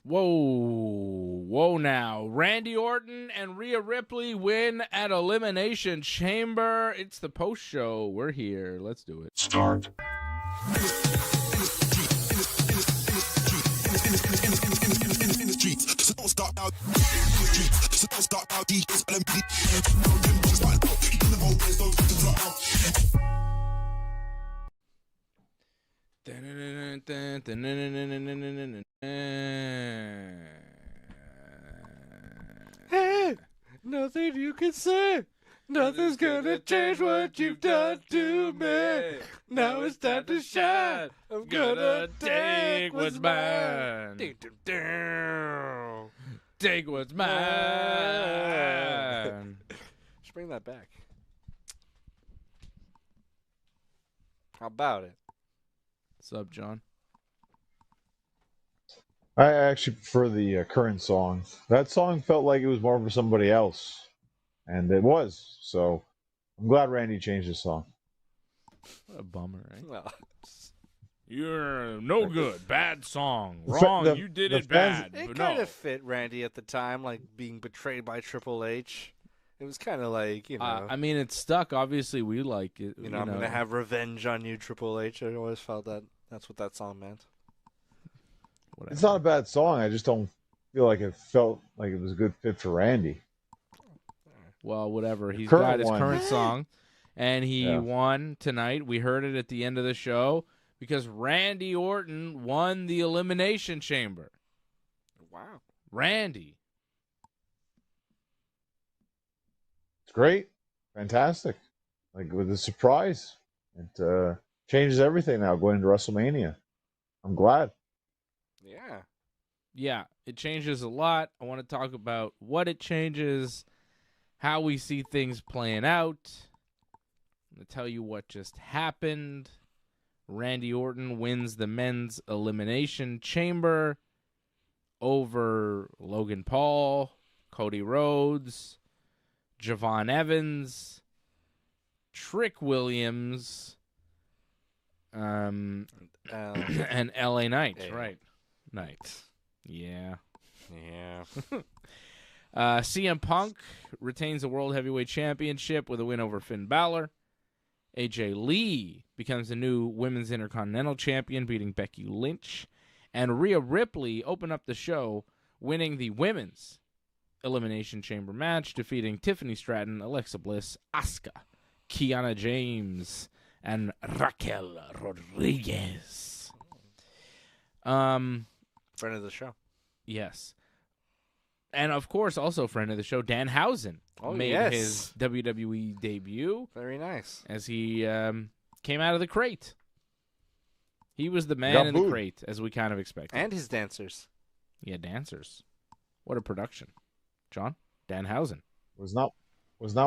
Whoa now. Randy Orton and Rhea Ripley win at Elimination Chamber. It's the post show. We're here. Let's do it. Start. Hey, nothing you can say. Nothing's gonna change what you've done to me. Now it's time to shine. I'm gonna take what's mine. Take what's mine. Just bring that back. How about it? What's up, John? I actually prefer the current song. That song felt like it was more for somebody else. And it was. So I'm glad Randy changed his song. What a bummer, right? Well, You're no good. Bad song. Wrong. You did it bad. it But kind no. of fit Randy at the time, like being betrayed by Triple H. It was kind of like, you know. I mean, it's stuck. Obviously, we like it. I'm going to have revenge on you, Triple H. I always felt that that's what that song meant. Whatever. It's not a bad song. I just don't feel like it felt like it was a good fit for Randy. Well, whatever. He's current got his one. current song, and he Yeah. won tonight. We heard it at the end of the show because Randy Orton won the Elimination Chamber. Wow. Randy. It's great. Fantastic. Like with a surprise. It changes everything now going into WrestleMania. I'm glad. Yeah. Yeah, it changes a lot. I want to talk about what it changes, how we see things playing out. I'm going to tell you what just happened. Randy Orton wins the men's elimination chamber over Logan Paul, Cody Rhodes, Javon Evans, Trick Williams, and LA Knight. Yeah. Right. Knight. Yeah. Yeah. CM Punk retains the World Heavyweight Championship with a win over Finn Bálor. AJ Lee becomes the new Women's Intercontinental Champion, beating Becky Lynch. And Rhea Ripley opened up the show, winning the Women's Elimination Chamber match, defeating Tiffany Stratton, Alexa Bliss, Asuka, Kiana James, and Raquel Rodriguez. Friend of the show. Yes. And, of course, also friend of the show, Danhausen made his WWE debut. Very nice. As he came out of the crate. He was the man in the crate, as we kind of expected. And his dancers. Yeah, dancers. What a production. John? Danhausen. Was not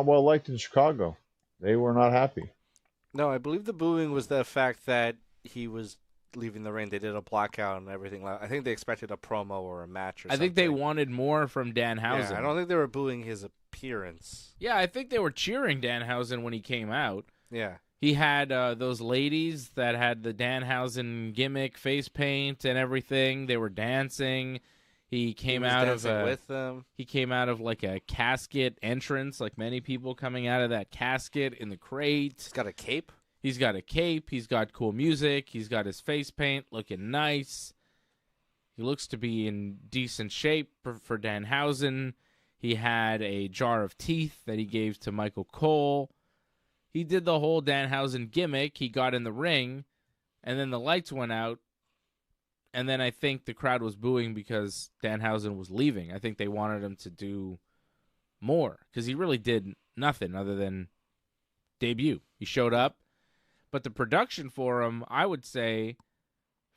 well liked in Chicago. They were not happy. No, I believe the booing was the fact that he was leaving the ring. They did a blackout and everything. I think they expected a promo or a match or something. I think they wanted more from Danhausen. Yeah, I don't think they were booing his appearance. Yeah, I think they were cheering Danhausen when he came out. Yeah. He had those ladies that had the Danhausen gimmick, face paint and everything. They were dancing. He came out of with them. He came out of like a casket entrance, like many people coming out of that casket in the crate. He's got a cape. He's got a cape. He's got cool music. He's got his face paint looking nice. He looks to be in decent shape for Danhausen. He had a jar of teeth that he gave to Michael Cole. He did the whole Danhausen gimmick. He got in the ring, and then the lights went out. And then I think the crowd was booing because Danhausen was leaving. I think they wanted him to do more because he really did nothing other than debut. He showed up. But the production for him, I would say,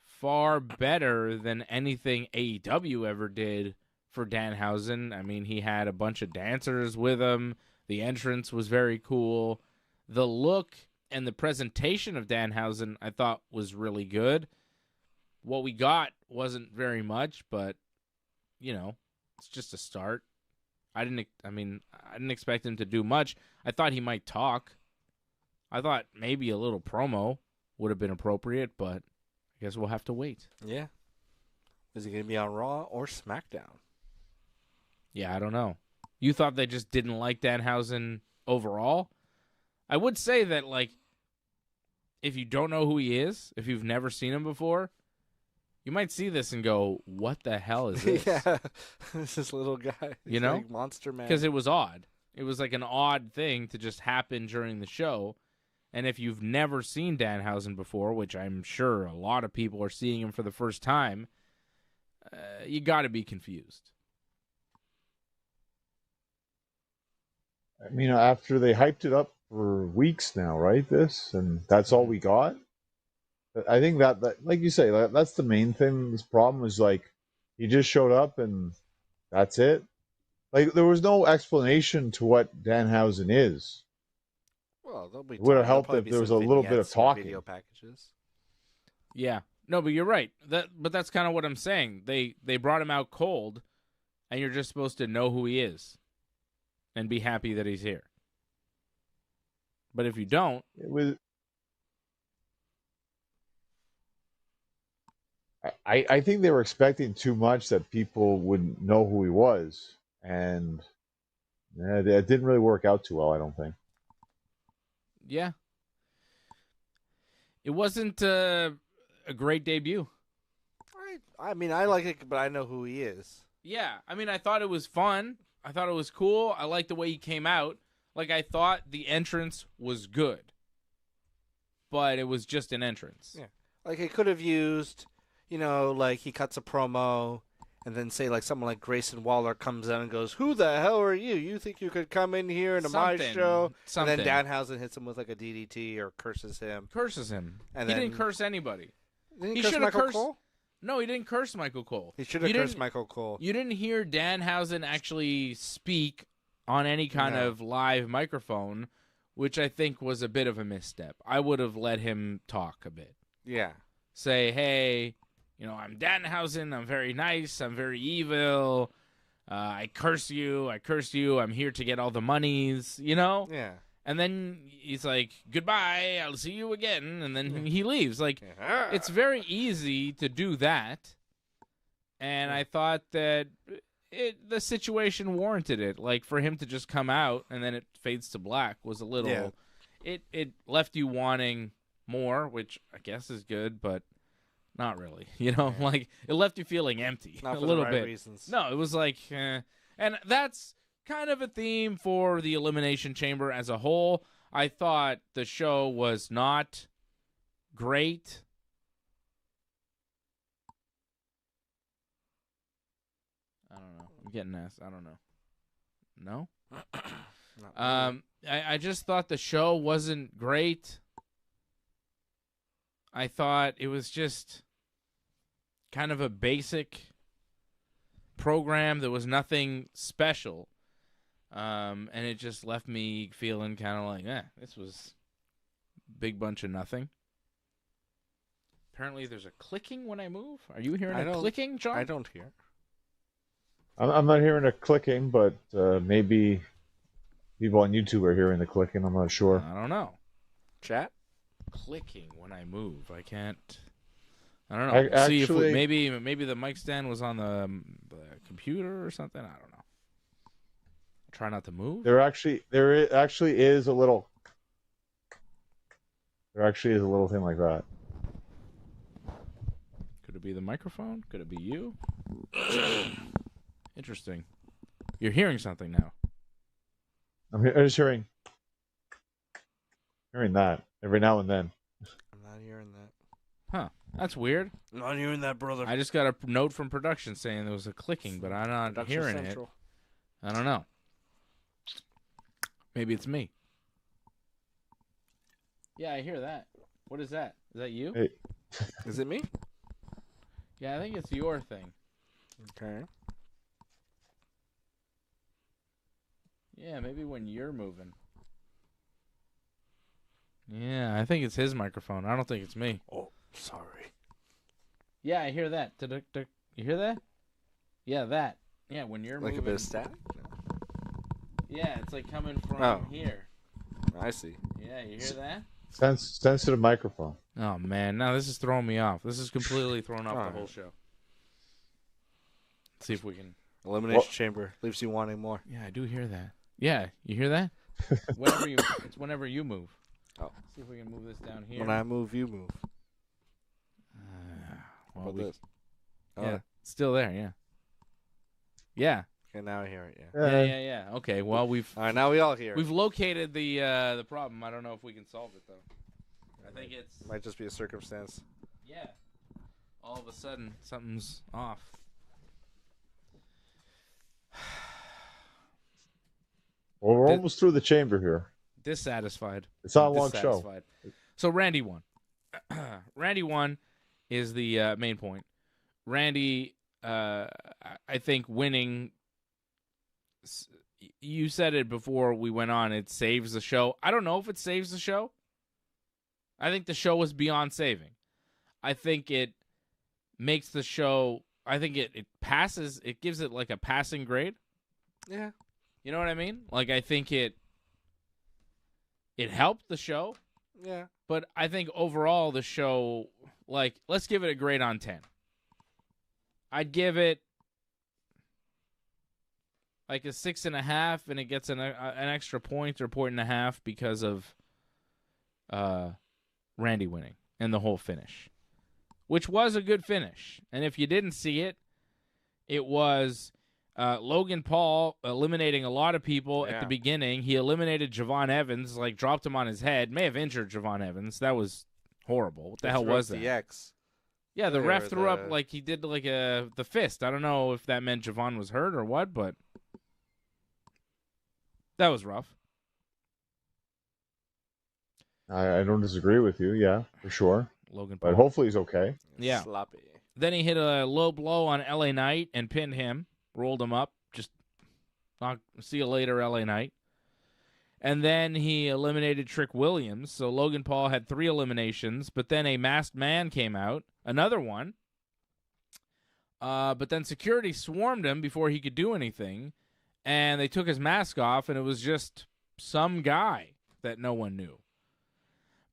far better than anything AEW ever did for Danhausen. I mean, he had a bunch of dancers with him. The entrance was very cool. The look and the presentation of Danhausen, I thought, was really good. What we got wasn't very much, but, you know, it's just a start. I didn't expect him to do much. I thought he might talk. I thought maybe a little promo would have been appropriate, but I guess we'll have to wait. Yeah. Is he going to be on Raw or SmackDown? Yeah, I don't know. You thought they just didn't like Danhausen overall? I would say that, like, if you don't know who he is, if you've never seen him before, you might see this and go, what the hell is this? Yeah, this little guy. You know? Like Monster Man. Because it was odd. It was like an odd thing to just happen during the show. And if you've never seen Danhausen before, which I'm sure a lot of people are seeing him for the first time, you got to be confused. I mean, after they hyped it up for weeks now, right? And that's all we got. I think that like you say, that's the main thing. This problem is like he just showed up and that's it. Like there was no explanation to what Danhausen is. Well, it would have helped if there was a little bit of talking. Video packages. Yeah, no, but you're right. But that's kind of what I'm saying. They brought him out cold, and you're just supposed to know who he is, and be happy that he's here. But if you don't, it was. I think they were expecting too much that people wouldn't know who he was, and it didn't really work out too well, I don't think. Yeah. It wasn't a great debut. I mean, I like it, but I know who he is. Yeah, I mean, I thought it was fun. I thought it was cool. I liked the way he came out. Like, I thought the entrance was good. But it was just an entrance. Yeah. Like, he could have used, like he cuts a promo and then say, like, someone like Grayson Waller comes in and goes, who the hell are you? You think you could come in here into my show? Something. And then Danhausen hits him with, like, a DDT or curses him. And he didn't curse anybody. Didn't he curse Michael Cole? No, he didn't curse Michael Cole. He should have cursed Michael Cole. You didn't hear Danhausen actually speak on any kind of live microphone, which I think was a bit of a misstep. I would have let him talk a bit. Yeah. Say, hey, I'm Danhausen. I'm very nice. I'm very evil. I curse you. I'm here to get all the monies, Yeah. And then he's like, goodbye, I'll see you again. And then he leaves. Like, it's very easy to do that. And I thought that the situation warranted it. Like, for him to just come out and then it fades to black was a little... Yeah. It left you wanting more, which I guess is good, but not really. Like, it left you feeling empty not a for little the right bit. Reasons. No, it was like... And that's... kind of a theme for the Elimination Chamber as a whole. I thought the show was not great. I don't know. I'm getting asked. I don't know. No? I just thought the show wasn't great. I thought it was just kind of a basic program. There was nothing special. And it just left me feeling kind of like, this was a big bunch of nothing. Apparently there's a clicking when I move. Are you hearing a clicking, John? I don't hear. I'm not hearing a clicking, but maybe people on YouTube are hearing the clicking. I'm not sure. I don't know. Chat? Clicking when I move. I can't... I don't know. See if maybe the mic stand was on the computer or something. I don't know. Try not to move. There actually is a little thing like that. Could it be the microphone? Could it be you? Interesting. You're hearing something now. I'm just hearing that every now and then. I'm not hearing that. Huh. That's weird. I'm not hearing that, brother. I just got a note from production saying there was a clicking, but I'm not hearing it. I don't know. Maybe it's me. Yeah, I hear that. What is that? Is that you? Hey. Is it me? Yeah, I think it's your thing. Okay. Yeah, maybe when you're moving. Yeah, I think it's his microphone. I don't think it's me. Oh, sorry. Yeah, I hear that. You hear that? Yeah, that. Yeah, when you're moving. Like a bit of static? Yeah, it's like coming from here. I see. Yeah, you hear that? Sensitive microphone. Oh, man. Now this is throwing me off. This is completely throwing off the whole show. See if we can. Elimination Chamber leaves you wanting more. Yeah, I do hear that. Yeah, you hear that? It's whenever you move. Oh. See if we can move this down here. When I move, you move. Well, About this? yeah, it's still there. Yeah. Yeah. Okay, now I hear it. Yeah. Yeah. Okay. Well, All right, now we all hear. we've located the problem. I don't know if we can solve it though. I think it's Might just be a circumstance. yeah. All of a sudden, something's off. Well, we're almost through the chamber here. Dissatisfied. It's not a long show. Dissatisfied. So Randy won. Randy won is the main point. Randy, I think winning. You said it before we went on. It saves the show. I don't know if it saves the show. I think the show was beyond saving. I think it makes the show. I think it passes. It gives it like a passing grade. Yeah. You know what I mean? Like I think it helped the show. Yeah. But I think overall the show, like, let's give it a grade on 10. I'd give it like a 6.5, and it gets an extra point or point and a half because of Randy winning and the whole finish, which was a good finish. And if you didn't see it, it was Logan Paul eliminating a lot of people at the beginning. He eliminated Javon Evans, like dropped him on his head. May have injured Javon Evans. That was horrible. What the hell was that? DX. Yeah, the ref threw up like he did like the fist. I don't know if that meant Javon was hurt or what, but that was rough. I don't disagree with you. Yeah, for sure. Logan Paul. But hopefully he's okay. Yeah. Sloppy. Then he hit a low blow on LA Knight and pinned him. Rolled him up. Just see you later, LA Knight. And then he eliminated Trick Williams. So Logan Paul had 3 eliminations, but then a masked man came out. Another one. But then security swarmed him before he could do anything. And they took his mask off, and it was just some guy that no one knew.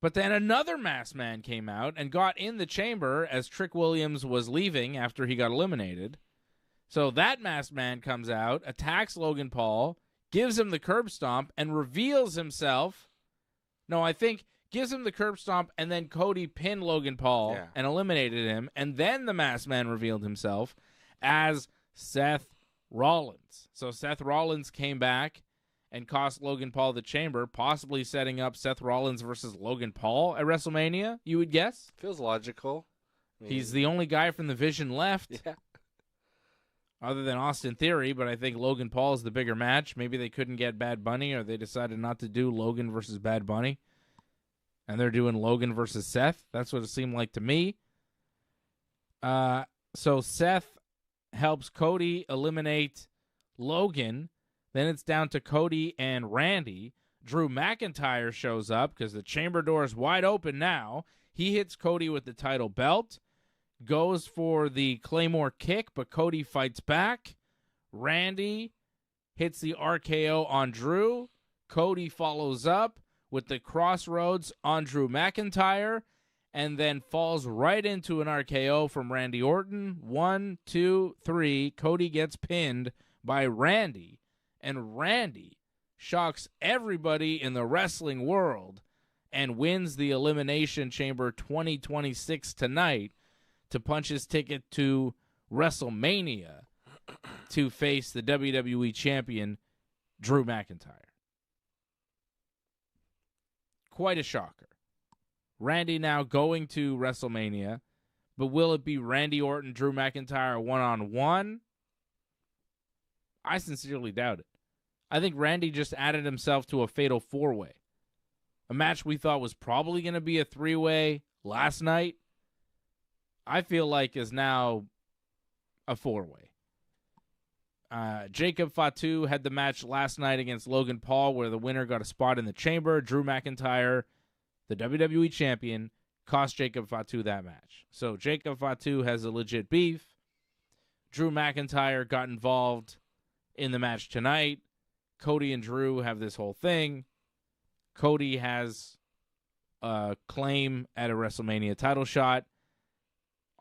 But then another masked man came out and got in the chamber as Trick Williams was leaving after he got eliminated. So that masked man comes out, attacks Logan Paul, gives him the curb stomp, and reveals himself. No, I think gives him the curb stomp, and then Cody pinned Logan Paul and eliminated him. And then the masked man revealed himself as Seth Rollins. So Seth Rollins came back and cost Logan Paul the chamber, possibly setting up Seth Rollins versus Logan Paul at WrestleMania, you would guess? Feels logical. I mean, He's the only guy from the Vision left. Yeah. Other than Austin Theory, but I think Logan Paul is the bigger match. Maybe they couldn't get Bad Bunny, or they decided not to do Logan versus Bad Bunny. And they're doing Logan versus Seth. That's what it seemed like to me. So Seth helps Cody eliminate Logan. Then it's down to Cody and Randy. Drew McIntyre shows up because the chamber door is wide open now. He hits Cody with the title belt. Goes for the Claymore kick, but Cody fights back. Randy hits the RKO on Drew. Cody follows up with the Crossroads on Drew McIntyre, and then falls right into an RKO from Randy Orton. 1, 2, 3. Cody gets pinned by Randy, and Randy shocks everybody in the wrestling world and wins the Elimination Chamber 2026 tonight to punch his ticket to WrestleMania to face the WWE Champion, Drew McIntyre. Quite a shocker. Randy now going to WrestleMania, but will it be Randy Orton, Drew McIntyre one-on-one? I sincerely doubt it. I think Randy just added himself to a fatal 4-way. A match we thought was probably going to be a 3-way last night, I feel like is now a 4-way. Jacob Fatu had the match last night against Logan Paul where the winner got a spot in the chamber. Drew McIntyre, the WWE champion, cost Jacob Fatu that match. So Jacob Fatu has a legit beef. Drew McIntyre got involved in the match tonight. Cody and Drew have this whole thing. Cody has a claim at a WrestleMania title shot.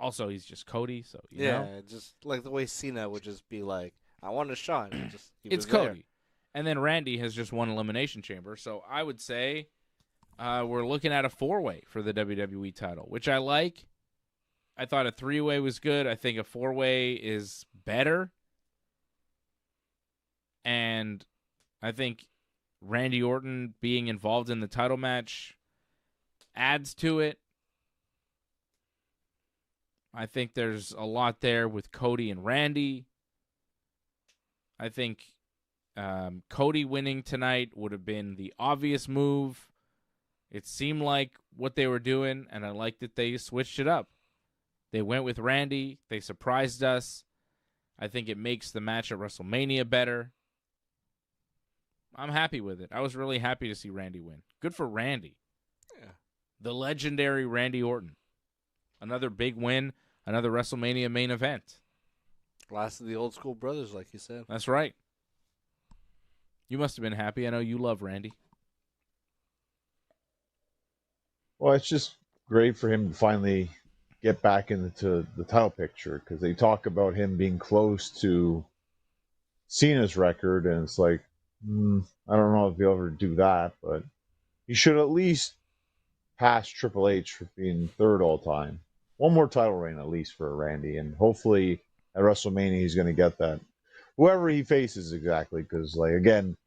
Also, he's just Cody, so you Yeah, know. just like the way Cena would just be like, I want a shot. And just, It's Cody. And then Randy has just won Elimination Chamber. So I would say we're looking at a 4-way for the WWE title, which I like. I thought a 3-way was good. I think a 4-way is better. And I think Randy Orton being involved in the title match adds to it. I think there's a lot there with Cody and Randy. I think Cody winning tonight would have been the obvious move. It seemed like what they were doing, and I like that they switched it up. They went with Randy. They surprised us. I think it makes the match at WrestleMania better. I'm happy with it. I was really happy to see Randy win. Good for Randy. Yeah. The legendary Randy Orton. Another big win, another WrestleMania main event. Last of the old school brothers, like you said. That's right. You must have been happy. I know you love Randy. Well, it's just great for him to finally get back into the title picture because they talk about him being close to Cena's record, and it's like, I don't know if he'll ever do that, but he should at least pass Triple H for being third all time. One more title reign at least for Randy, and hopefully at WrestleMania he's going to get that. Whoever he faces exactly, because like again,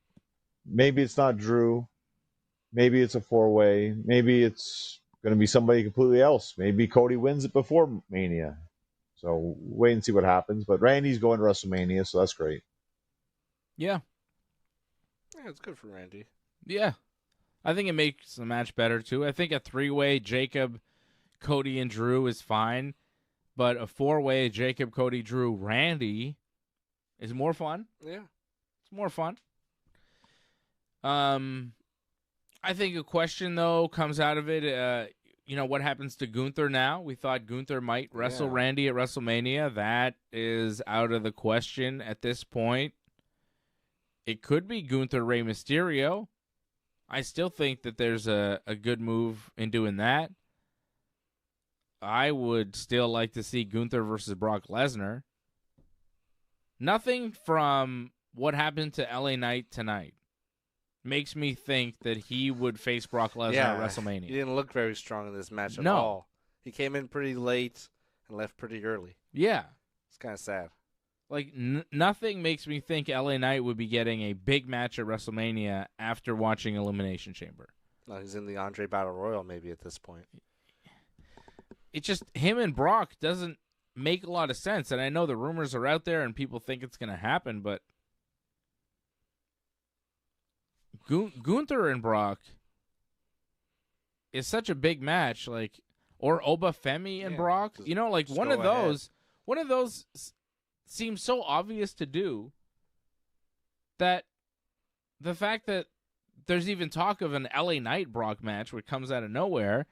maybe it's not Drew, maybe it's a 4-way, maybe it's going to be somebody completely else. Maybe Cody wins it before Mania. So wait and see what happens. But Randy's going to WrestleMania, so that's great. Yeah. Yeah, it's good for Randy. Yeah. I think it makes the match better, too. I think a 3-way Jacob, Cody, and Drew is fine. But a 4-way Jacob, Cody, Drew, Randy is more fun. Yeah. It's more fun. I think a question, though, comes out of it. What happens to Gunther now? We thought Gunther might wrestle Randy at WrestleMania. That is out of the question at this point. It could be Gunther Rey Mysterio. I still think that there's a good move in doing that. I would still like to see Gunther versus Brock Lesnar. Nothing from what happened to LA Knight tonight makes me think that he would face Brock Lesnar at WrestleMania. He didn't look very strong in this match at No. all. He came in pretty late and left pretty early. Yeah. It's kind of sad. Like, nothing makes me think LA Knight would be getting a big match at WrestleMania after watching Elimination Chamber. No, he's in the Andre Battle Royal maybe at this point. It's just him and Brock doesn't make a lot of sense. And I know the rumors are out there and people think it's going to happen, but Gunther and Brock is such a big match, like, or Obafemi and Brock. You know, like one of those seems so obvious to do that the fact that there's even talk of an LA Knight Brock match which comes out of nowhere,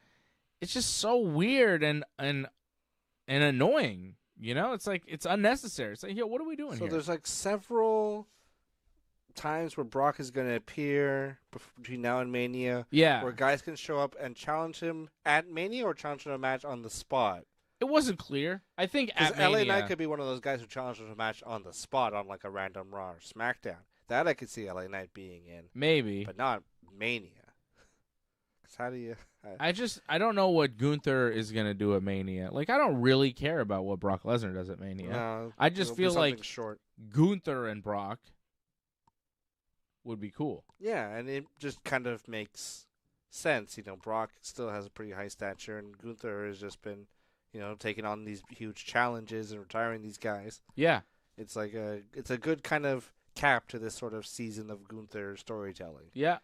it's just so weird and annoying. You know, it's like it's unnecessary. It's like, yo, what are we doing here? So there's like several times where Brock is going to appear between now and Mania. Yeah. Where guys can show up and challenge him at Mania or challenge him to a match on the spot. It wasn't clear. I think at LA Mania, Knight could be one of those guys who challenges a match on the spot on like a random Raw or SmackDown. That I could see LA Knight being in. Maybe. But not Mania. Because how do you... I don't know what Gunther is going to do at Mania. Like, I don't really care about what Brock Lesnar does at Mania. No, I just feel like short. Gunther and Brock would be cool. Yeah, and it just kind of makes sense. You know, Brock still has a pretty high stature, and Gunther has just been, taking on these huge challenges and retiring these guys. Yeah. It's like it's a good kind of cap to this sort of season of Gunther storytelling. Yeah.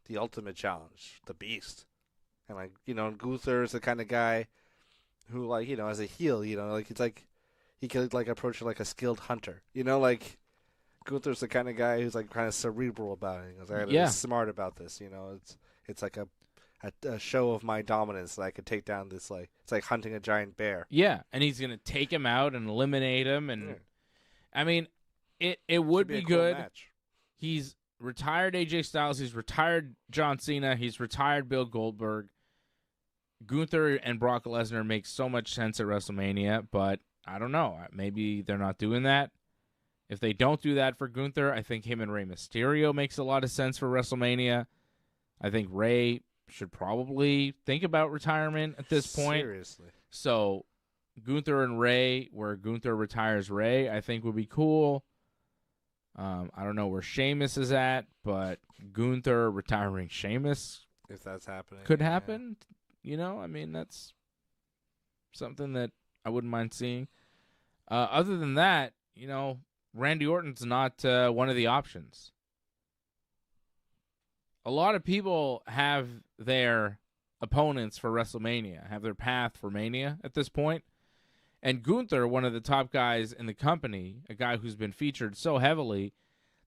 The ultimate challenge, the Beast. And Gunther is the kind of guy who, like, as a heel, it's like he could like approach it like a skilled hunter. Gunther's the kind of guy who's like kind of cerebral about it. He's like, be smart about this. It's like a show of my dominance that I could take down this, like, it's like hunting a giant bear. Yeah, and he's gonna take him out and eliminate him, and I mean, it would be good. Match. He's retired AJ Styles. He's retired John Cena. He's retired Bill Goldberg. Gunther and Brock Lesnar make so much sense at WrestleMania, but I don't know. Maybe they're not doing that. If they don't do that for Gunther, I think him and Rey Mysterio makes a lot of sense for WrestleMania. I think Rey should probably think about retirement at this point. Seriously. So Gunther and Rey, where Gunther retires Rey, I think would be cool. I don't know where Sheamus is at, but Gunther retiring Sheamus, if that's happening, could happen. You know, I mean, that's something that I wouldn't mind seeing. Other than that, you know, Randy Orton's not one of the options. A lot of people have their opponents for WrestleMania, have their path for Mania at this point. And Gunther, one of the top guys in the company, a guy who's been featured so heavily,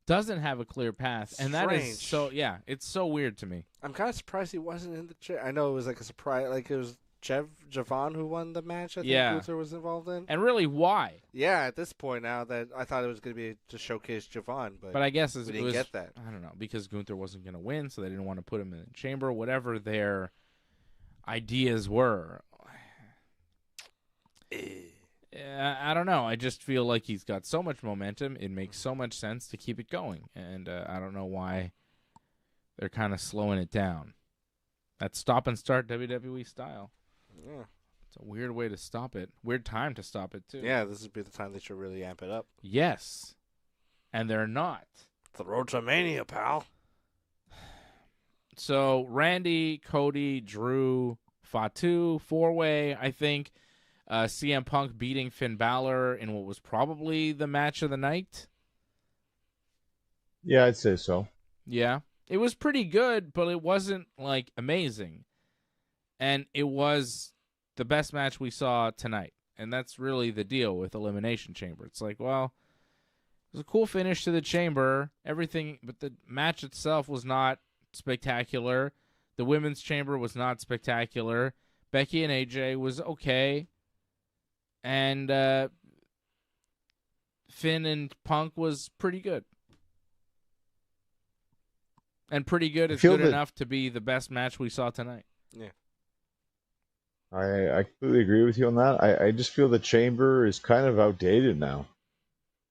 doesn't have a clear path. And that is so, yeah, it's so weird to me. I'm kind of surprised he wasn't in the chair. I know it was like a surprise, like it was Javon who won the match, I think Gunther was involved in. And really, why? Yeah, at this point now, that I thought it was going to be to showcase Javon, but I guess we didn't get that. I don't know, because Gunther wasn't going to win, so they didn't want to put him in the chamber, whatever their ideas were. I don't know. I just feel like he's got so much momentum. It makes so much sense to keep it going. And I don't know why they're kind of slowing it down. That's stop and start WWE style. Yeah. It's a weird way to stop it. Weird time to stop it, too. Yeah, this would be the time they should really amp it up. Yes. And they're not. The road to Mania, pal. So, Randy, Cody, Drew, Fatu, four-way, I think. CM Punk beating Finn Balor in what was probably the match of the night. Yeah, I'd say so. Yeah. It was pretty good, but it wasn't, like, amazing. And it was the best match we saw tonight. And that's really the deal with Elimination Chamber. It's like, well, it was a cool finish to the Chamber. Everything, but the match itself was not spectacular. The Women's Chamber was not spectacular. Becky and AJ was okay. And Finn and Punk was pretty good. And pretty good is good enough to be the best match we saw tonight. Yeah. I completely agree with you on that. I just feel the Chamber is kind of outdated now.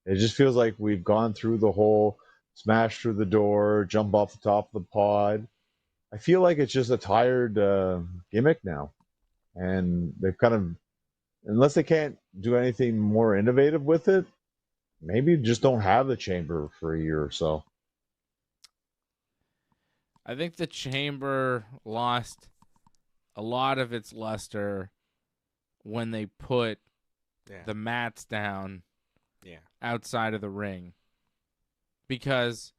It just feels like we've gone through the whole smash through the door, jump off the top of the pod. I feel like it's just a tired gimmick now. And they've kind of, unless they can't do anything more innovative with it, maybe just don't have the Chamber for a year or so. I think the Chamber lost a lot of its luster when they put the mats down outside of the ring. Because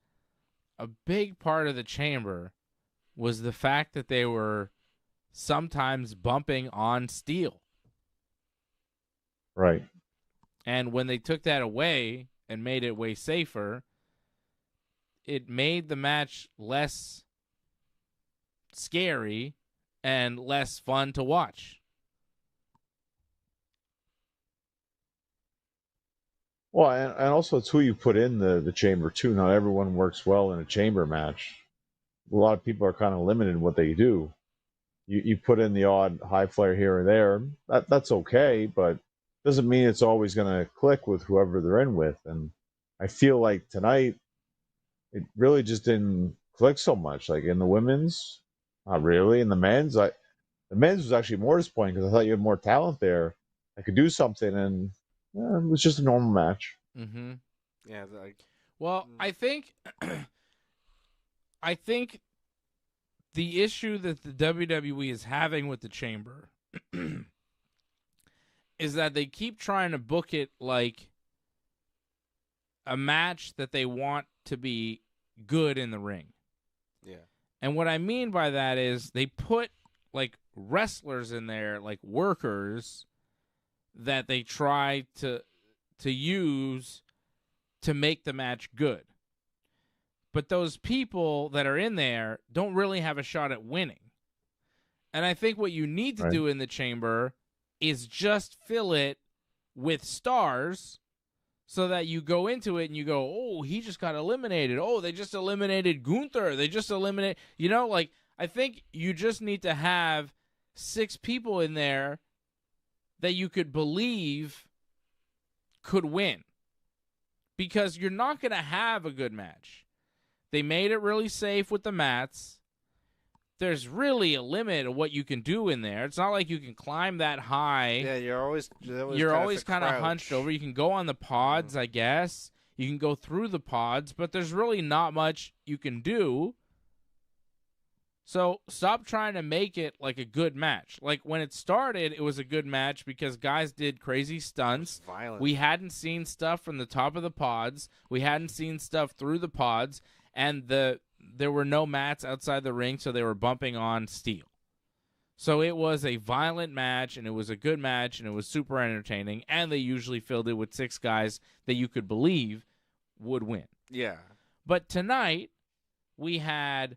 a big part of the Chamber was the fact that they were sometimes bumping on steel. Right. And when they took that away and made it way safer, it made the match less scary and less fun to watch. Well, and also it's who you put in the Chamber, too. Not everyone works well in a Chamber match. A lot of people are kind of limited in what they do. You put in the odd high flyer here or there. That's okay, but doesn't mean it's always going to click with whoever they're in with. And I feel like tonight, it really just didn't click so much. Like in the women's, not really. In the men's, the men's was actually more disappointing because I thought you had more talent there. I could do something, and it was just a normal match. Mm-hmm. Yeah. Well, I think the issue that the WWE is having with the Chamber is that they keep trying to book it like a match that they want to be good in the ring. Yeah. And what I mean by that is they put like wrestlers in there, like workers that they try to use to make the match good. But those people that are in there don't really have a shot at winning. And I think what you need to do in the Chamber is just fill it with stars so that you go into it and you go, oh, he just got eliminated. Oh, they just eliminated Gunther. They just eliminated, like, I think you just need to have 6 people in there that you could believe could win, because you're not going to have a good match. They made it really safe with the mats. There's really a limit of what you can do in there. It's not like you can climb that high. Yeah, you're always kind of hunched over. You can go on the pods, I guess. You can go through the pods, but there's really not much you can do. So stop trying to make it like a good match. Like when it started, it was a good match because guys did crazy stunts. Violent. We hadn't seen stuff from the top of the pods. We hadn't seen stuff through the pods, and there were no mats outside the ring, so they were bumping on steel. So it was a violent match, and it was a good match, and it was super entertaining, and they usually filled it with 6 guys that you could believe would win. Yeah. But tonight, we had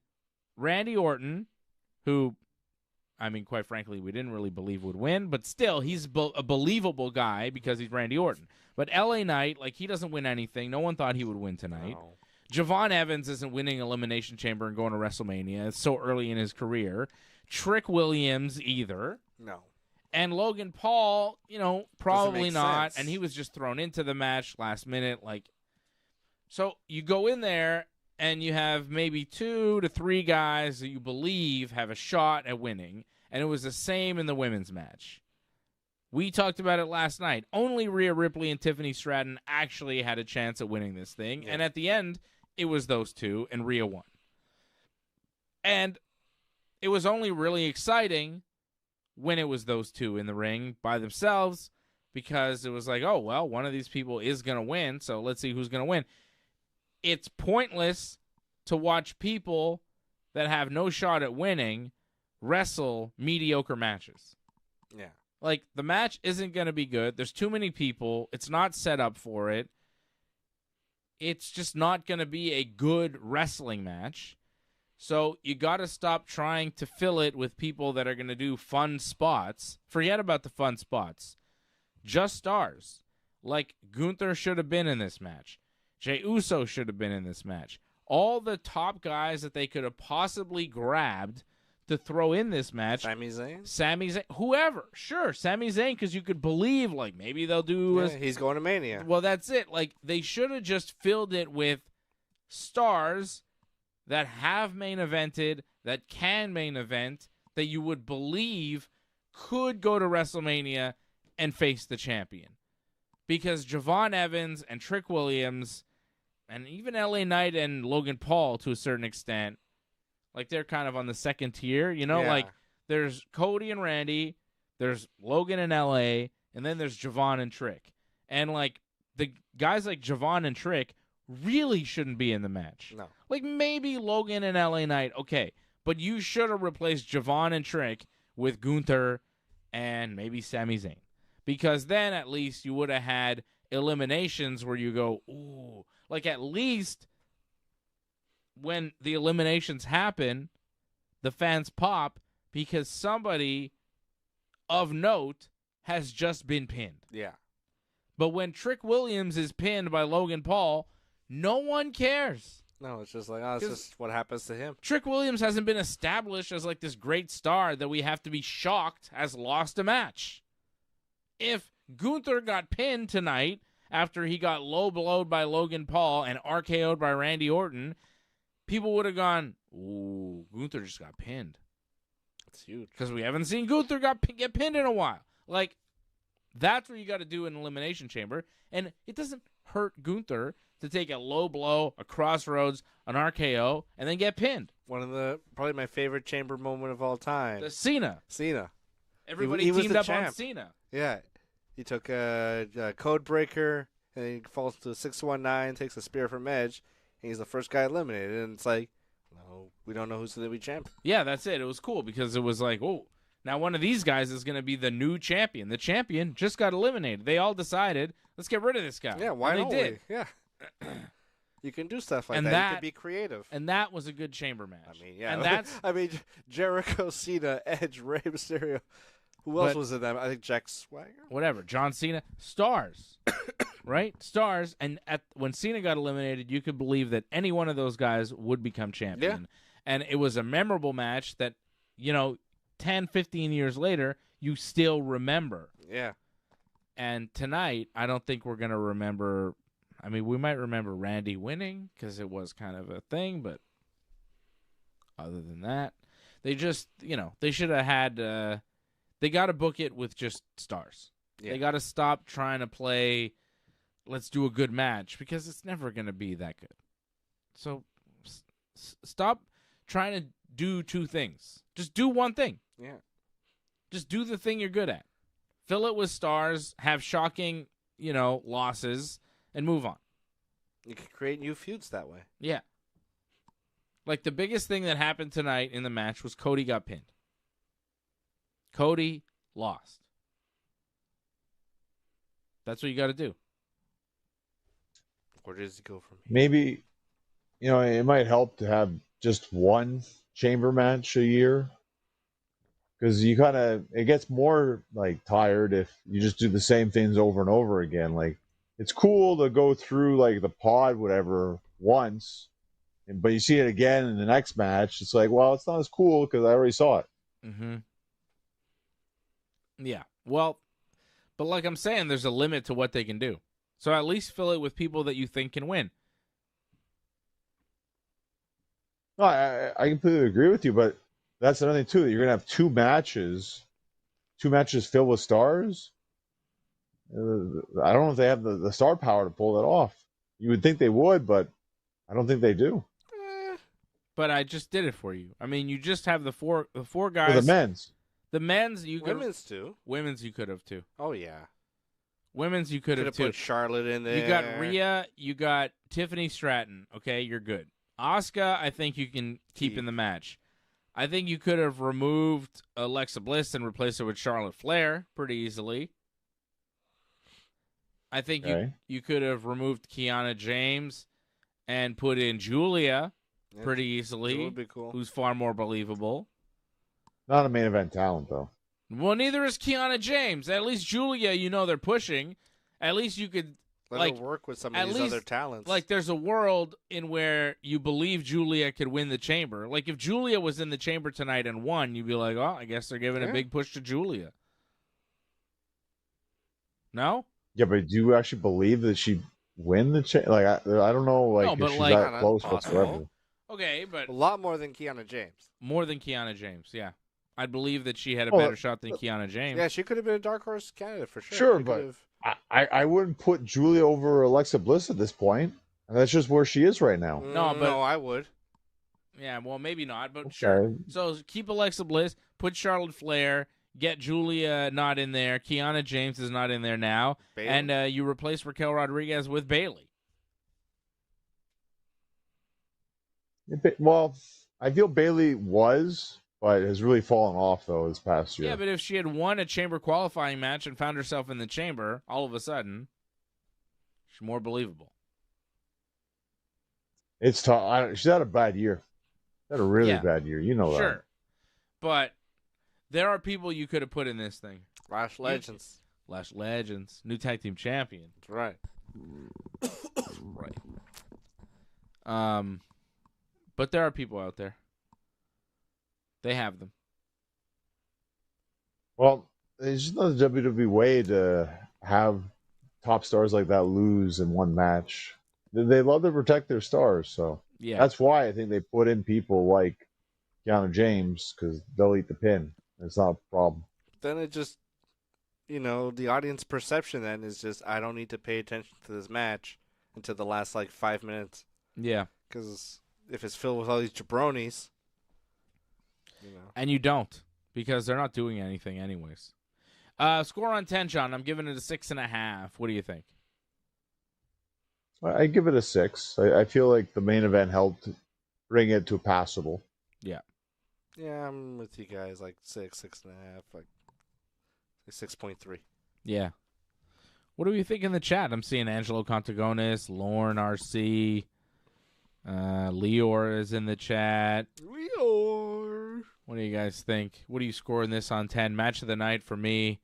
Randy Orton, who, I mean, quite frankly, we didn't really believe would win, but still, he's a believable guy because he's Randy Orton. But LA Knight, like, he doesn't win anything. No one thought he would win tonight. No. Javon Evans isn't winning Elimination Chamber and going to WrestleMania. It's so early in his career. Trick Williams either. No. And Logan Paul, probably not. Sense. And he was just thrown into the match last minute. So you go in there and you have maybe 2 to 3 guys that you believe have a shot at winning. And it was the same in the women's match. We talked about it last night. Only Rhea Ripley and Tiffany Stratton actually had a chance at winning this thing. Yeah. And at the end, it was those 2, and Rhea won. And it was only really exciting when it was those 2 in the ring by themselves, because it was like, oh, well, one of these people is going to win, so let's see who's going to win. It's pointless to watch people that have no shot at winning wrestle mediocre matches. Yeah. Like, the match isn't going to be good. There's too many people. It's not set up for it. It's just not going to be a good wrestling match. So you got to stop trying to fill it with people that are going to do fun spots. Forget about the fun spots. Just stars. Like, Gunther should have been in this match. Jey Uso should have been in this match. All the top guys that they could have possibly grabbed to throw in this match. Sami Zayn? Sami Zayn. Whoever. Sure, Sami Zayn, because you could believe, like, maybe they'll do... he's going to Mania. Well, that's it. Like, they should have just filled it with stars that have main evented, that can main event, that you would believe could go to WrestleMania and face the champion. Because Javon Evans and Trick Williams, and even LA Knight and Logan Paul to a certain extent, like, they're kind of on the second tier, Like, there's Cody and Randy, there's Logan and LA, and then there's Javon and Trick. And, like, the guys like Javon and Trick really shouldn't be in the match. No. Like, maybe Logan and LA Knight, okay, but you should have replaced Javon and Trick with Gunther and maybe Sami Zayn. Because then at least you would have had eliminations where you go, ooh, like, at least when the eliminations happen, the fans pop because somebody of note has just been pinned. Yeah. But when Trick Williams is pinned by Logan Paul, no one cares. No, it's just like, it's just what happens to him. Trick Williams hasn't been established as, like, this great star that we have to be shocked has lost a match. If Gunther got pinned tonight after he got low blowed by Logan Paul and RKO'd by Randy Orton, people would have gone, ooh, Gunther just got pinned. That's huge. Because we haven't seen Gunther get pinned in a while. Like, that's what you got to do in Elimination Chamber. And it doesn't hurt Gunther to take a low blow, a crossroads, an RKO, and then get pinned. One of probably my favorite chamber moment of all time. The Cena. Everybody he was teamed the up champ. on Cena. Yeah. He took a code breaker, and he falls to 619, takes a spear from Edge, and he's the first guy eliminated. And it's like, no, we don't know who's going to be champ. Yeah, that's it. It was cool because it was like, oh, now one of these guys is going to be the new champion. The champion just got eliminated. They all decided, let's get rid of this guy. Yeah, why and don't they did. we? Yeah. You can do stuff like And that. that- You can be creative. And that was a good chamber match. I mean, yeah. And that's Jericho, Cena, Edge, Rey Mysterio. Who else was in that? I think Jack Swagger. whatever. John Cena, stars, right? Stars. And when Cena got eliminated, you could believe that any one of those guys would become champion. And it was a memorable match that, 10, 15 years later, you still remember. Yeah. And tonight, I don't think we're going to remember. I mean, we might remember Randy winning because it was kind of a thing, but other than that, they just, they should have had, they got to book it with just stars. Yeah. They got to stop trying to play, let's do a good match, because it's never going to be that good. So stop trying to do two things. Just do one thing. Yeah. Just do the thing you're good at. Fill it with stars, have shocking, losses, and move on. You can create new feuds that way. Yeah. Like, the biggest thing that happened tonight in the match was Cody got pinned. Cody lost. That's what you got to do. Where does he go from here? Maybe, it might help to have just one chamber match a year. Because it gets more, tired if you just do the same things over and over again. Like, it's cool to go through, the pod, whatever, once, but you see it again in the next match. It's like, well, it's not as cool because I already saw it. Mm-hmm. Yeah. Well, but like I'm saying, there's a limit to what they can do. So at least fill it with people that you think can win. No, I completely agree with you, but that's another thing, too. You're going to have two matches filled with stars. I don't know if they have the star power to pull that off. You would think they would, but I don't think they do. But I just did it for you. I mean, you just have the four guys. For the men's. The men's, you could. Women's, too. Women's, you could have, too. Oh, yeah. Women's, you could have, too. Put Charlotte in there. You got Rhea. You got Tiffany Stratton. Okay, you're good. Asuka, I think you can keep in the match. I think you could have removed Alexa Bliss and replaced her with Charlotte Flair pretty easily. I think you could have removed Kiana James and put in Julia pretty easily, That would be cool. Who's far more believable. Not a main event talent, though. Well, neither is Kiana James. At least Julia, they're pushing. At least you could Let her work with some of these other talents. Like, there's a world in where you believe Julia could win the chamber. Like, if Julia was in the chamber tonight and won, you'd be like, oh, I guess they're giving a big push to Julia. No? Yeah, but do you actually believe that she'd win the chamber? Like, I don't know, if she's that close whatsoever. Okay, but a lot more than Kiana James. More than Kiana James, yeah. I'd believe that she had a better shot than Kiana James. Yeah, she could have been a dark horse candidate for sure. Sure, but I wouldn't put Julia over Alexa Bliss at this point. And that's just where she is right now. No, I would. Yeah, well, maybe not, but okay. Sure. So keep Alexa Bliss, put Charlotte Flair, get Julia not in there. Kiana James is not in there now. Bayley? And you replace Raquel Rodriguez with Bayley. Well, I feel Bayley was, but has really fallen off, though, this past year. Yeah, but if she had won a chamber qualifying match and found herself in the chamber, all of a sudden, she's more believable. It's tough. She's had a bad year. She's had a really bad year. You know that. Sure. But there are people you could have put in this thing. Lash Legends. New tag team champion. That's right. Right. But there are people out there. They have them. Well, it's just not the WWE way to have top stars like that lose in one match. They love to protect their stars, so that's why I think they put in people like Kiana James, because they'll eat the pin. It's not a problem. Then it just, the audience perception then is just, I don't need to pay attention to this match until the last 5 minutes. Yeah. Because if it's filled with all these jabronis, And you don't, because they're not doing anything anyways. Score on 10, John. I'm giving it a 6.5. What do you think? I give it a 6. I feel like the main event helped bring it to passable. Yeah. Yeah, I'm with you guys. 6.5, 6.3. Yeah. What do you think in the chat? I'm seeing Angelo Contagonis, Lorne RC, Leor is in the chat. Leor. What do you guys think? What are you scoring this on 10? Match of the night for me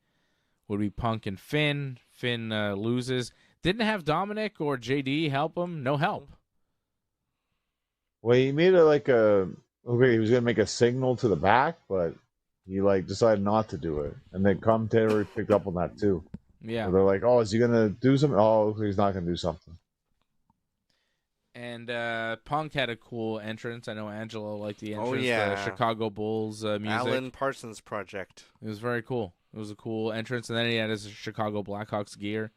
would be Punk and Finn. Finn loses. Didn't have Dominic or JD help him. No help. Well, he made it he was going to make a signal to the back, but he like decided not to do it, and then commentary picked up on that too. Yeah. So they're like, "Oh, is he gonna do something? Oh, he's not gonna do something." And Punk had a cool entrance. I know Angelo liked the entrance. Oh, yeah. The Chicago Bulls music. Alan Parsons Project. It was very cool. It was a cool entrance, and then he had his Chicago Blackhawks gear.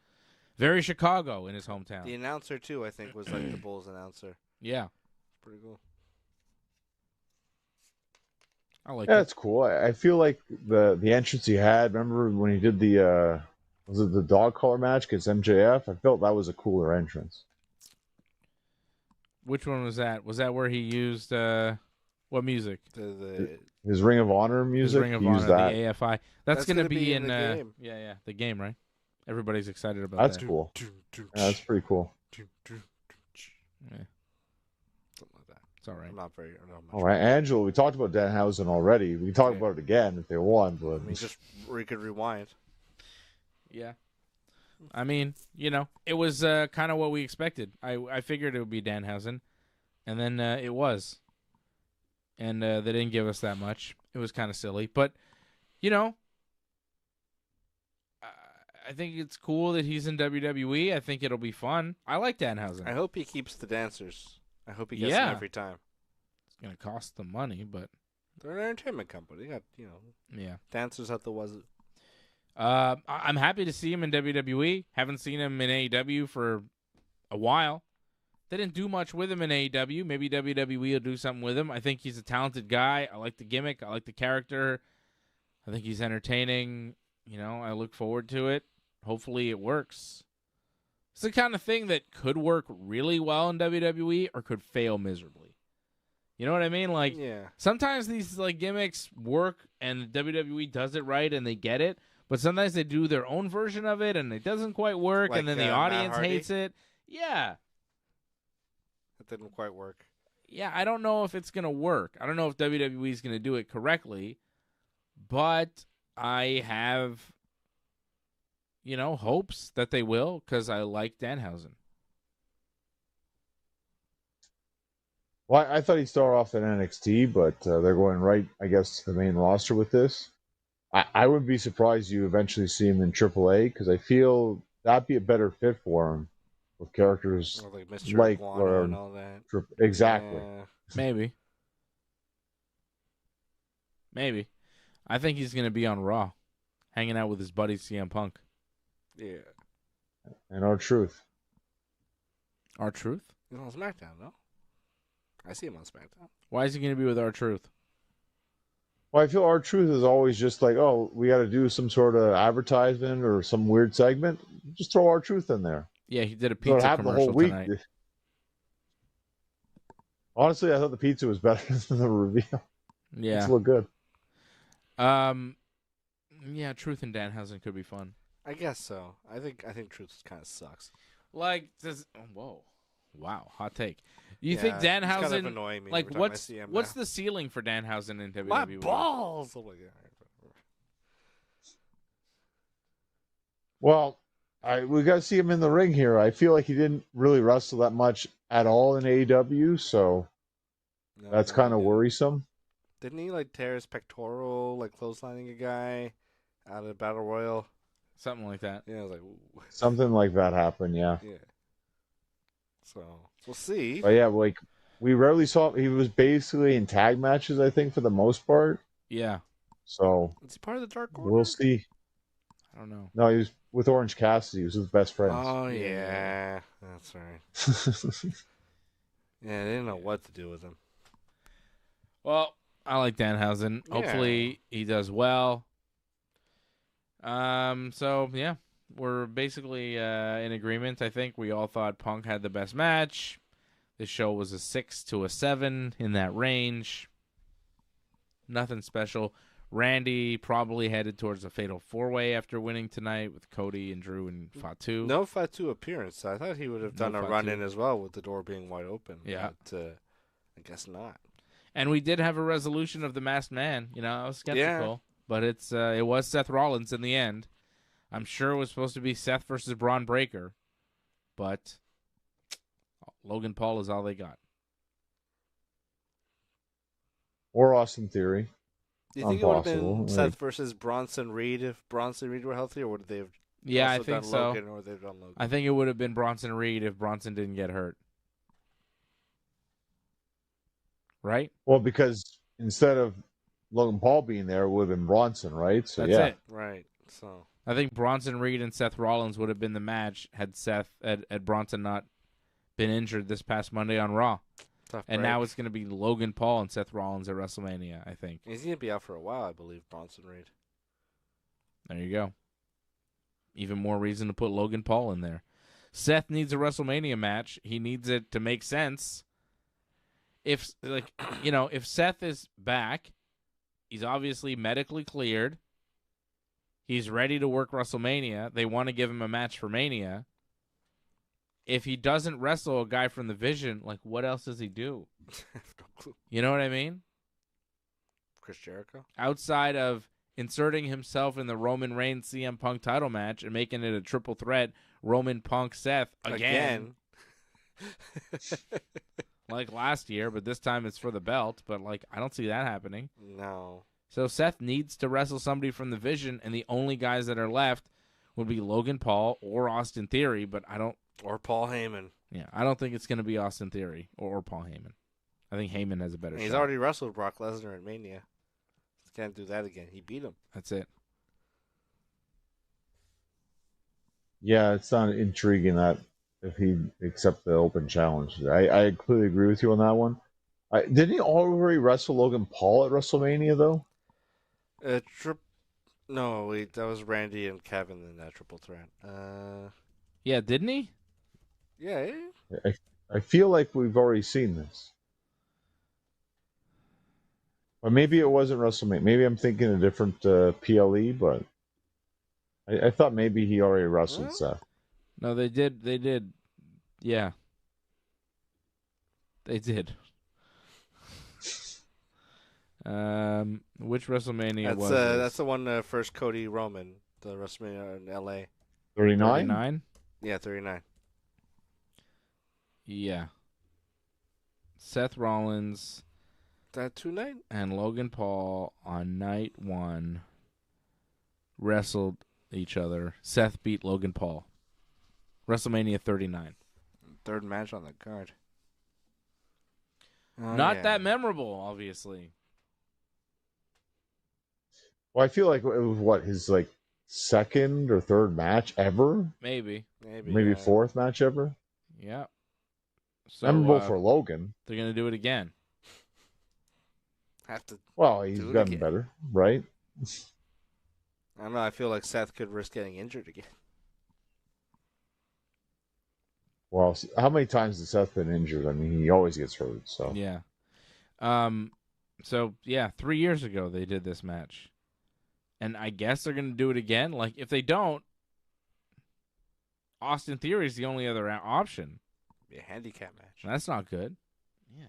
Very Chicago in his hometown. The announcer, too, I think, was like the Bulls announcer. Yeah. Pretty cool. I like Yeah, it. it's cool. I feel like the entrance he had. Remember when he did the was it the dog collar match against MJF? I felt that was a cooler entrance. Which one was that? Was that where he used what music? His Ring of Honor His music. Ring of he Honor, used the that. AFI. That's going to gonna be in the game. yeah, the game, right? Everybody's excited about That's that. cool. Yeah, that's pretty cool. Yeah, Something like that. it's all right. I'm not very. I don't know much All right, Angelo. We talked about Danhausen already. We can talk about it again if they want, but I mean, we could rewind. Yeah. I mean, it was kind of what we expected. I figured it would be Danhausen, and then it was. And they didn't give us that much. It was kind of silly. But, I think it's cool that he's in WWE. I think it'll be fun. I like Danhausen. I hope he keeps the dancers. I hope he gets Yeah. them every time. It's going to cost them money, but They're an entertainment company. They got, yeah. dancers at the was. I'm happy to see him in WWE. Haven't seen him in AEW for a while. They didn't do much with him in AEW. Maybe WWE will do something with him. I think he's a talented guy. I like the gimmick. I like the character. I think he's entertaining. I look forward to it. Hopefully it works. It's the kind of thing that could work really well in WWE or could fail miserably. You know what I mean? Like, Yeah. sometimes these gimmicks work and WWE does it right and they get it, but sometimes they do their own version of it and it doesn't quite work, Like, and then the Matt audience Hardy? hates it. Yeah. That didn't quite work. Yeah, I don't know if it's going to work. I don't know if WWE is going to do it correctly, but I have, hopes that they will because I like Danhausen. well, I thought he'd start off in NXT, but they're going right, I guess, to the main roster with this. I wouldn't be surprised you eventually see him in AAA because I feel that'd be a better fit for him with characters Or like Mr. like Iguana and all that. exactly. Yeah. Maybe. I think he's going to be on Raw, hanging out with his buddy CM Punk. Yeah. And R-Truth. R-Truth? He's on SmackDown, no? I see him on SmackDown. Why is he going to be with R-Truth? Well, I feel R-Truth is always just like, oh, we got to do some sort of advertisement or some weird segment. Just throw R-Truth in there. Yeah, he did a So it pizza happened the commercial whole week. tonight. Honestly, I thought the pizza was better than the reveal. Yeah. It looked good. Yeah, Truth and Danhausen could be fun. I guess so. I think Truth kind of sucks. Like, whoa, wow, hot take. You Yeah, think it's kind of Danhausen? annoying me Like, every time I see him what's now. the ceiling for Danhausen in WWE? My balls? Oh my god. Well, we got to see him in the ring here. I feel like he didn't really wrestle that much at all in AEW, so No, that's no, kind of he didn't. worrisome. Didn't he like tear his pectoral, like closelining a guy out of Battle Royal? Something like that. Yeah, I was like, ooh. Something like that happened, yeah. Yeah. So we'll see. But yeah, like we rarely saw. He was basically in tag matches, I think, for the most part. Yeah, So Is he part of the Dark Order? we'll see. I don't know. No, he was with Orange Cassidy. He was with best friends. Oh Yeah. yeah, that's right. Yeah, they didn't know what to do with him. Well, I like Danhausen. Yeah. Hopefully, he does well. So yeah, we're basically in agreement. I think we all thought Punk had the best match. This show was a 6 to a 7 in that range. Nothing special. Randy probably headed towards a fatal 4-way after winning tonight with Cody and Drew and Fatu. No Fatu appearance. I thought he would have done No a Fatu. run in as well with the door being wide open. Yeah. But I guess not. And we did have a resolution of the Masked Man. I was skeptical, but it was Seth Rollins in the end. I'm sure it was supposed to be Seth versus Braun Breaker, but Logan Paul is all they got. Or Austin Theory. Do you think it would have Impossible. been Like, Seth versus Bronson Reed if Bronson Reed were healthy, or would they have Yeah, I also think done so. Logan, or they've done Logan? I think it would have been Bronson Reed if Bronson didn't get hurt. Right? well, because instead of Logan Paul being there, it would have been Bronson, right? So That's yeah. it. Right. So I think Bronson Reed and Seth Rollins would have been the match had Bronson not been injured this past Monday on Raw. tough. And break. now it's going to be Logan Paul and Seth Rollins at WrestleMania, I think. He's gonna be out for a while, I believe. Bronson Reed. There you go. Even more reason to put Logan Paul in there. Seth needs a WrestleMania match. He needs it to make sense. If Seth is back, he's obviously medically cleared. He's ready to work WrestleMania. They want to give him a match for Mania. If he doesn't wrestle a guy from the Vision, like, what else does he do? No clue. You know what I mean? Chris Jericho. Outside of inserting himself in the Roman Reigns CM Punk title match and making it a triple threat, Roman Punk Seth again. Like last year, but this time it's for the belt. But like, I don't see that happening. No. So Seth needs to wrestle somebody from the Vision, and the only guys that are left would be Logan Paul or Austin Theory. But I don't. Or Paul Heyman. Yeah, I don't think it's going to be Austin Theory or Paul Heyman. I think Heyman has a better He's shot. already wrestled Brock Lesnar at Mania. Can't do that again. He beat him. That's it. Yeah, it's not intriguing that if he accept the open challenge. I completely agree with you on that one. Didn't he already wrestle Logan Paul at WrestleMania though? No, wait, that was Randy and Kevin in that triple threat. Yeah, didn't he? Yeah. I feel like we've already seen this. Or maybe it wasn't WrestleMania. Maybe I'm thinking a different PLE, but I thought maybe he already wrestled Huh? Seth. No, they did. They did. Yeah. They did. Which WrestleMania was this? That's the one first Cody Roman, the WrestleMania in LA. 39? 39? Yeah, 39. Yeah. Seth Rollins That 2-9? and Logan Paul on night one wrestled each other. Seth beat Logan Paul. WrestleMania 39. Third match on the card. Oh, Not yeah. that memorable, obviously. Well, I feel like it was what his like second or third match ever, Maybe. maybe fourth match ever. Yeah. So, Memorable for Logan. they're going to do it again. Have to. Well, he's Do it gotten again. better, right? I don't know. I feel like Seth could risk getting injured again. Well, how many times has Seth been injured? I mean, he always gets hurt. So Yeah. So, yeah, 3 years ago they did this match. And I guess they're going to do it again. Like, if they don't, Austin Theory is the only other option. Be a handicap match. That's not good. Yeah.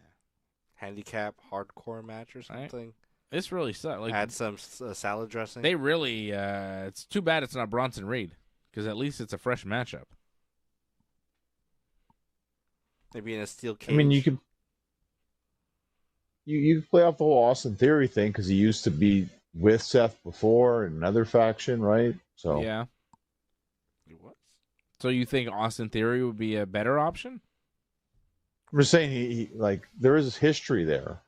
Handicap hardcore match or Right. something. It's really sucks. Like, Add some salad dressing. they really, it's too bad it's not Bronson Reed. Because at least it's a fresh matchup. Maybe in a steel cage. I mean, you could play off the whole Austin Theory thing because he used to be with Seth before in another faction, right? So Yeah. What? So you think Austin Theory would be a better option? I'm just saying he like there is history there.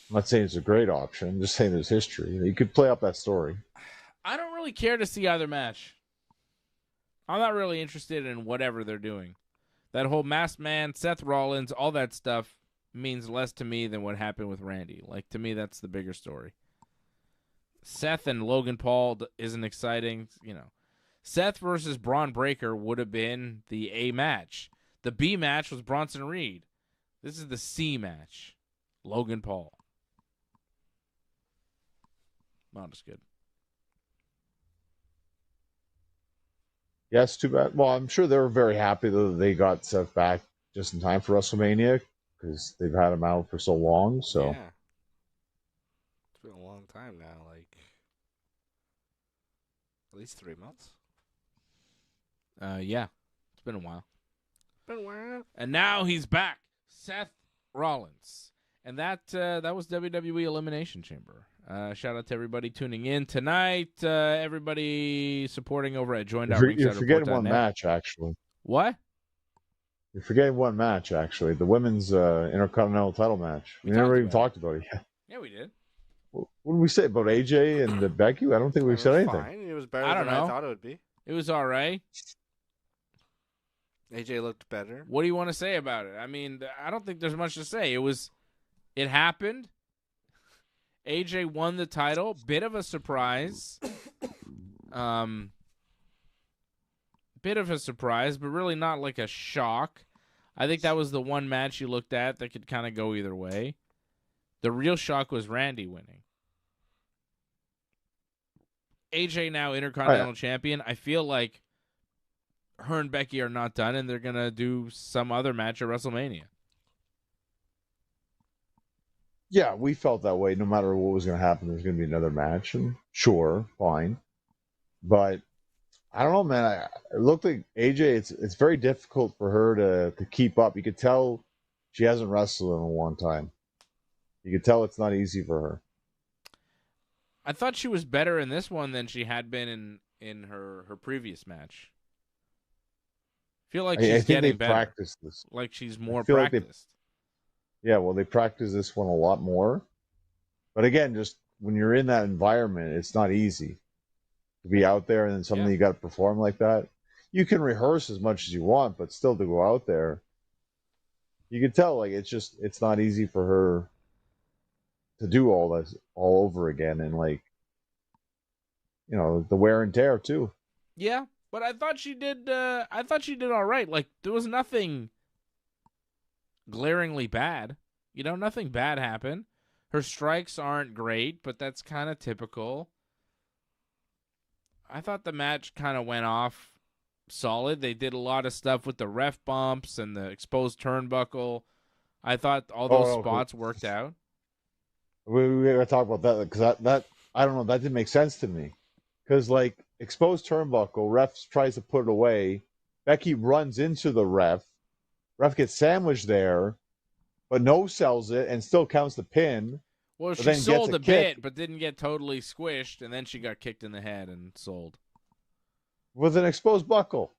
I'm not saying it's a great option. I'm just saying there's history. You could play up that story. I don't really care to see either match. I'm not really interested in whatever they're doing. That whole Masked Man, Seth Rollins, all that stuff means less to me than what happened with Randy. Like, to me, that's the bigger story. Seth and Logan Paul isn't exciting. You know, Seth versus Braun Breaker would have been the A match. The B match was Bronson Reed. This is the C match. Logan Paul. Not as good. Yes, too bad. Well, I'm sure they were very happy that they got Seth back just in time for WrestleMania because they've had him out for so long. So Yeah. It's been a long time now. Like, at least 3 months. Yeah. It's been a while. Been a while. And now he's back. Seth Rollins. And that was WWE Elimination Chamber. Shout out to everybody tuning in tonight. Everybody supporting over at You're join.ringsidereport.net. forgetting one match, actually. What? You're forgetting one match, actually. The women's Intercontinental title match. We never even talked about it yet. Yeah, we did. What did we say about AJ and Becky? I don't think we said anything. Fine. It was better I don't than know. I thought it would be. It was all right. AJ looked better. What do you want to say about it? I mean, I don't think there's much to say. It happened. AJ won the title. Bit of a surprise. Bit of a surprise, but really not like a shock. I think that was the one match you looked at that could kind of go either way. The real shock was Randy winning. AJ now Intercontinental Champion. I feel like her and Becky are not done, and they're going to do some other match at WrestleMania. Yeah, we felt that way. No matter what was going to happen, there's going to be another match. And sure, fine. But I don't know, man. It looked like AJ, it's very difficult for her to keep up. You could tell she hasn't wrestled in a long time. You could tell it's not easy for her. I thought she was better in this one than she had been in her previous match. I feel like she's getting better. Practiced this. Like she's more practiced. Yeah, well, they practice this one a lot more. But again, just when you're in that environment, it's not easy to be out there and then suddenly you got to perform like that. You can rehearse as much as you want, but still to go out there, you can tell like it's not easy for her to do all this all over again, and like, you know, the wear and tear too. Yeah, but I thought she did. I thought she did all right. Like there was nothing glaringly bad. You know, nothing bad happened. Her strikes aren't great, but that's kind of typical. I thought the match kind of went off solid. They did a lot of stuff with the ref bumps and the exposed turnbuckle. I thought all those spots worked out. We gotta talk about that because that I don't know, that didn't make sense to me. Because like exposed turnbuckle, ref tries to put it away. Becky runs into the ref. Ref gets sandwiched there, but no sells it and still counts the pin. Well, she sold a bit, but didn't get totally squished, and then she got kicked in the head and sold. With an exposed buckle.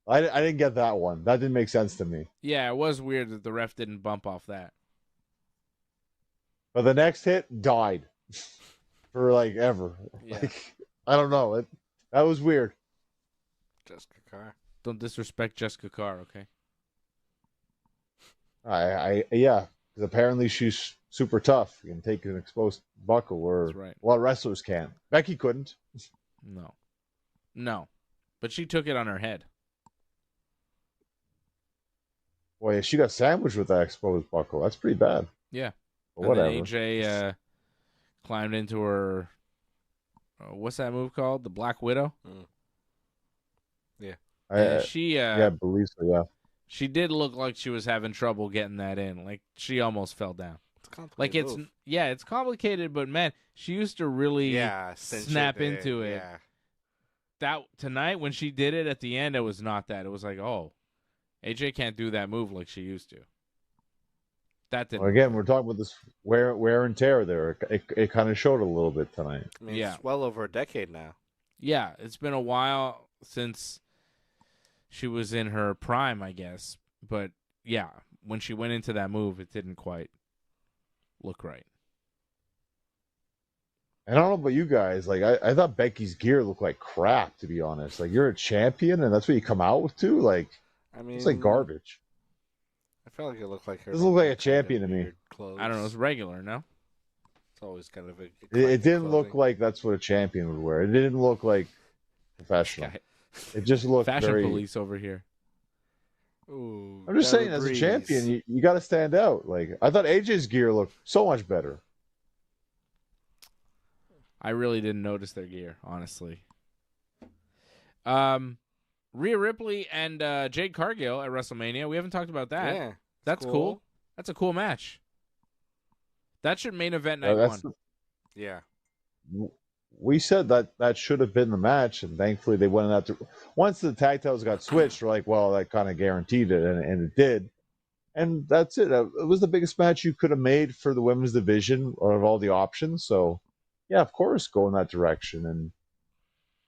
I didn't get that one. That didn't make sense to me. Yeah, it was weird that the ref didn't bump off that. But the next hit died for like ever. Yeah. Like, I don't know. That was weird. Jessica Carr. Don't disrespect Jessica Carr, okay? Yeah, because apparently she's super tough. You can take an exposed buckle where right. A lot of wrestlers can't. Becky couldn't. No. But she took it on her head. Boy, she got sandwiched with that exposed buckle. That's pretty bad. Yeah. But whatever. And then AJ climbed into her. What's that move called? The Black Widow. Yeah. I believe so. Yeah. She did look like she was having trouble getting that in. Like she almost fell down. It's complicated. Like it's complicated, but man, she used to really snap into it. Yeah. That tonight when she did it at the end, it was not that. It was like, oh, AJ can't do that move like she used to. That didn't. Well, again, we're talking about this wear and tear there. It kind of showed a little bit tonight. I mean, it's well over a decade now. Yeah, it's been a while since she was in her prime, I guess. But yeah, when she went into that move, it didn't quite look right. And I don't know about you guys. Like, I thought Becky's gear looked like crap, to be honest. Like, you're a champion, and that's what you come out with, too? Like, I mean, it's like garbage. I felt like it looked like her. This looked like a champion to me. I don't know. It's regular, no? It's always kind of a. It didn't look like that's what a champion would wear. It didn't look like professional. It just looked Fashion police over here. Ooh, I'm just saying, as a champion, you got to stand out. Like, I thought AJ's gear looked so much better. I really didn't notice their gear, honestly. Rhea Ripley and Jade Cargill at WrestleMania. We haven't talked about that. Yeah, that's cool. That's a cool match. That should main event night one. Yeah. We said that should have been the match, and thankfully they went out to. Once the tag titles got switched, we're like, well, that kind of guaranteed it, and it did. And that's it. It was the biggest match you could have made for the women's division out of all the options. So, yeah, of course, go in that direction. And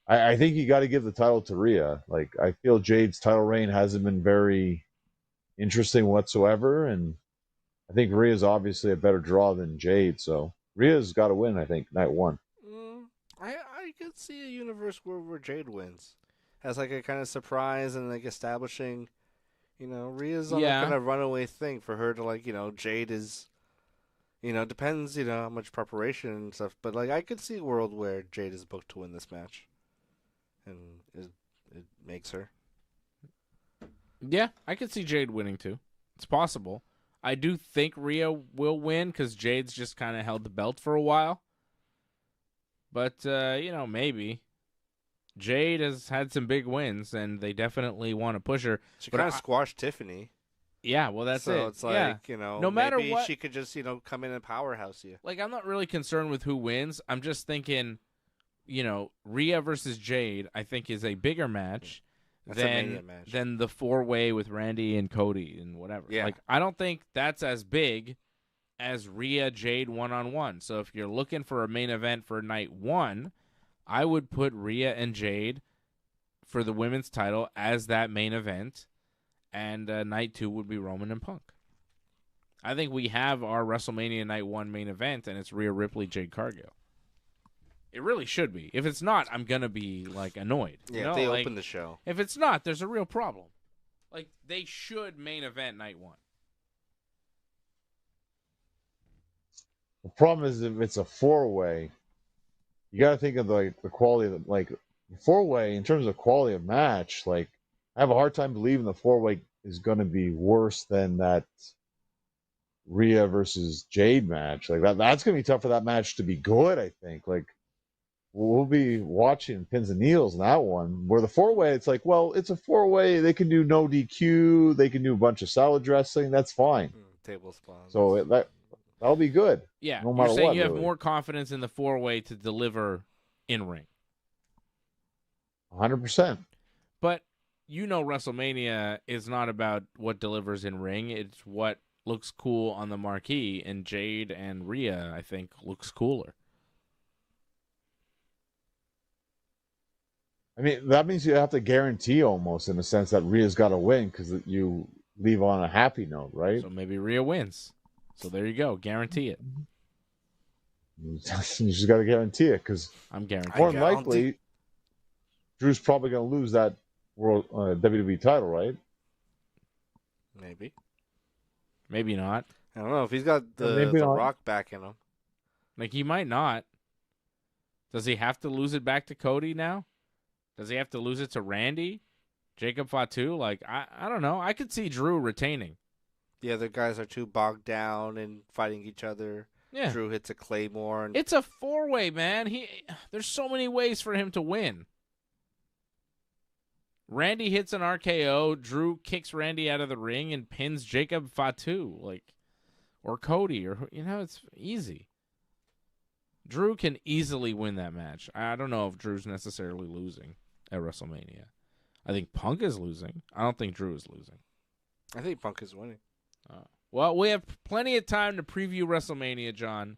I think you got to give the title to Rhea. Like, I feel Jade's title reign hasn't been very interesting whatsoever. And I think Rhea's obviously a better draw than Jade. So, Rhea's got to win, I think, night one. I could see a universe where Jade wins. As like a kind of surprise and like establishing, Rhea's on a kind of runaway thing for her to like, Jade is, depends, how much preparation and stuff. But like I could see a world where Jade is booked to win this match. And it makes her. Yeah, I could see Jade winning too. It's possible. I do think Rhea will win because Jade's just kind of held the belt for a while. But, maybe. Jade has had some big wins, and they definitely want to push her. She kind of squashed Tiffany. Yeah, well, that's it. So it's like, no matter maybe what, she could just, come in and powerhouse you. Like, I'm not really concerned with who wins. I'm just thinking, Rhea versus Jade, I think, is a bigger match than the four-way with Randy and Cody and whatever. Yeah. Like, I don't think that's as big as Rhea Jade one-on-one. So if you're looking for a main event for night one, I would put Rhea and Jade for the women's title as that main event, and night two would be Roman and Punk. I think we have our WrestleMania night one main event, and it's Rhea Ripley, Jade Cargill. It really should be. If it's not, I'm going to be, like, annoyed. Yeah, if they open the show. If it's not, there's a real problem. Like, they should main event night one. The problem is if it's a four-way, you got to think of the quality of the four-way in terms of quality of match. Like, I have a hard time believing the four-way is going to be worse than that Rhea versus Jade match. Like that's going to be tough for that match to be good. I think. Like, we'll be watching pins and needles in that one. Where the four-way, it's like, well, it's a four-way. They can do no DQ. They can do a bunch of salad dressing. That's fine. Table spawns. So that'll be good. Yeah, no matter you're saying what, you have really. more confidence in the four-way to deliver in ring. 100%. But WrestleMania is not about what delivers in ring. It's what looks cool on the marquee, and Jade and Rhea, I think, looks cooler. I mean, that means you have to guarantee almost in a sense that Rhea's got to win because you leave on a happy note, right? So maybe Rhea wins. So there you go. Guarantee it. You just got to guarantee it because I'm guaranteed. more than likely, Drew's probably going to lose that World WWE title, right? Maybe. Maybe not. I don't know if he's got the Rock back in him. Like, he might not. Does he have to lose it back to Cody now? Does he have to lose it to Randy? Jacob Fatu? Like, I don't know. I could see Drew retaining. The other guys are too bogged down and fighting each other. Yeah. Drew hits a Claymore. It's a four-way, man. There's so many ways for him to win. Randy hits an RKO. Drew kicks Randy out of the ring and pins Jacob Fatu, or Cody, or it's easy. Drew can easily win that match. I don't know if Drew's necessarily losing at WrestleMania. I think Punk is losing. I don't think Drew is losing. I think Punk is winning. Well, we have plenty of time to preview WrestleMania, John.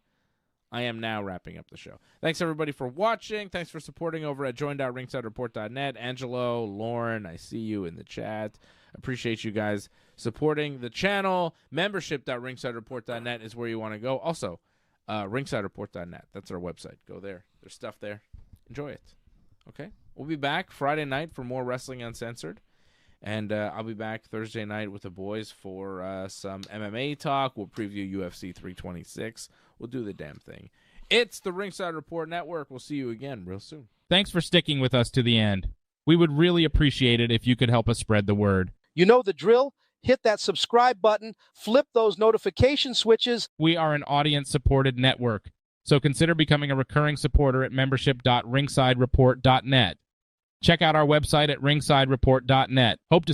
I am now wrapping up the show. Thanks, everybody, for watching. Thanks for supporting over at join.ringsidereport.net. Angelo, Lauren, I see you in the chat. Appreciate you guys supporting the channel. Membership.ringsidereport.net is where you want to go. Also, ringsidereport.net. That's our website. Go there. There's stuff there. Enjoy it. Okay? We'll be back Friday night for more Wrestling Uncensored. And I'll be back Thursday night with the boys for some MMA talk. We'll preview UFC 326. We'll do the damn thing. It's the Ringside Report Network. We'll see you again real soon. Thanks for sticking with us to the end. We would really appreciate it if you could help us spread the word. You know the drill. Hit that subscribe button. Flip those notification switches. We are an audience-supported network, so consider becoming a recurring supporter at membership.ringsidereport.net. Check out our website at ringsidereport.net. Hope to